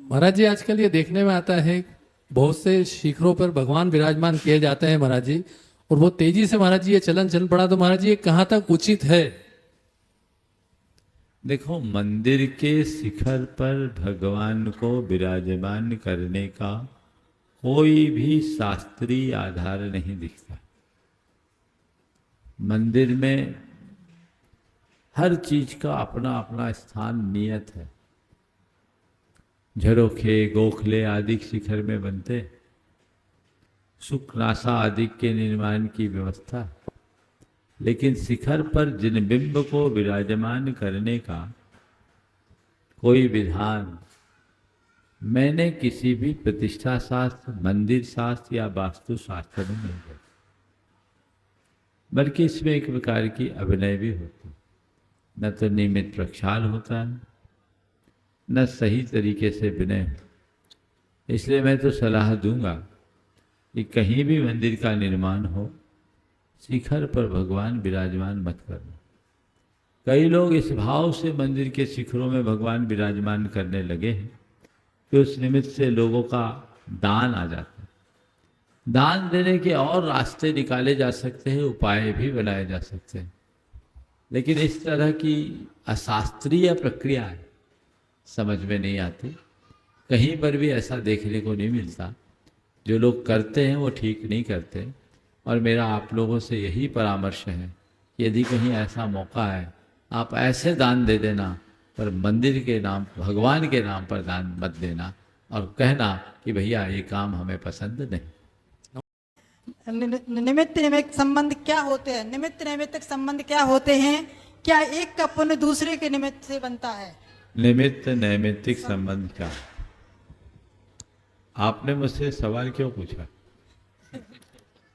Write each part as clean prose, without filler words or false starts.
महाराज जी, आजकल ये देखने में आता है बहुत से शिखरों पर भगवान विराजमान किए जाते हैं महाराज जी, और बहुत तेजी से महाराज जी ये चलन चल पड़ा, तो महाराज जी ये कहाँ तक उचित है? देखो, मंदिर के शिखर पर भगवान को विराजमान करने का कोई भी शास्त्रीय आधार नहीं दिखता। मंदिर में हर चीज का अपना अपना स्थान नियत है। झरोखे, गोखले आदि शिखर में बनते, शुकनासा आदि के निर्माण की व्यवस्था, लेकिन शिखर पर जिन बिंब को विराजमान करने का कोई विधान मैंने किसी भी प्रतिष्ठा शास्त्र, मंदिर शास्त्र या वास्तु शास्त्र में नहीं देखा। बल्कि इसमें एक प्रकार की अभिनय भी होती, न तो नियमित प्रक्षाल होता है, न सही तरीके से विनय। इसलिए मैं तो सलाह दूंगा कि कहीं भी मंदिर का निर्माण हो, शिखर पर भगवान विराजमान मत करना। कई लोग इस भाव से मंदिर के शिखरों में भगवान विराजमान करने लगे हैं कि उस निमित्त से लोगों का दान आ जाता है। दान देने के और रास्ते निकाले जा सकते हैं, उपाय भी बनाए जा सकते हैं, लेकिन इस तरह की अशास्त्रीय प्रक्रिया समझ में नहीं आती। कहीं पर भी ऐसा देखने को नहीं मिलता। जो लोग करते हैं वो ठीक नहीं करते। और मेरा आप लोगों से यही परामर्श है कि यदि कहीं ऐसा मौका है, आप ऐसे दान दे देना, पर मंदिर के नाम, भगवान के नाम पर दान मत देना और कहना कि भैया ये काम हमें पसंद नहीं। निमित्त नैमित्तिक संबंध क्या होते हैं? निमित्त नैमित्तिक संबंध क्या होते हैं? क्या एक का पुण्य दूसरे के निमित्त से बनता है? निमित्त नैमित्तिक संबंध क्या? आपने मुझसे सवाल क्यों पूछा?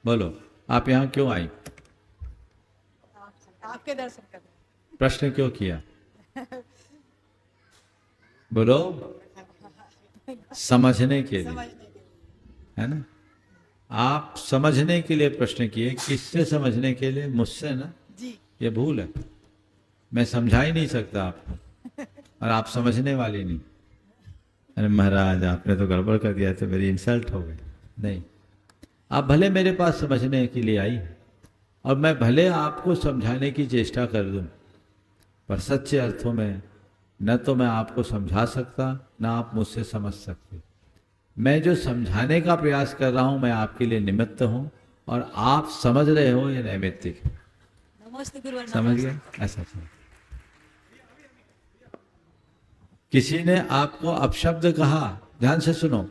बोलो, आप यहाँ क्यों आई? आपके दर्शन करने। प्रश्न क्यों किया? बोलो। समझने के लिए, है ना? आप समझने के लिए प्रश्न किए। किससे समझने के लिए? मुझसे ना जी। ये भूल है। मैं समझा ही नहीं सकता आपको, और आप समझने वाले नहीं। अरे महाराज, आपने तो गड़बड़ कर दिया, तो मेरी इंसल्ट हो गई। नहीं, आप भले मेरे पास समझने के लिए आई, और मैं भले आपको समझाने की चेष्टा कर दूं, पर सच्चे अर्थों में न तो मैं आपको समझा सकता, न आप मुझसे समझ सकते। मैं जो समझाने का प्रयास कर रहा हूं, मैं आपके लिए निमित्त हूं, और आप समझ रहे हो ये नैमित्तिक है। नमस्ते गुरुवर। समझ गए? ऐसा समझ। किसी ने आपको अपशब्द कहा, ध्यान से सुनो,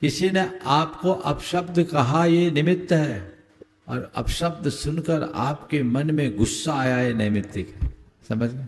किसी ने आपको अपशब्द कहा, ये निमित्त है, और अपशब्द सुनकर आपके मन में गुस्सा आया, ये नैमित्तिक है। समझ गए?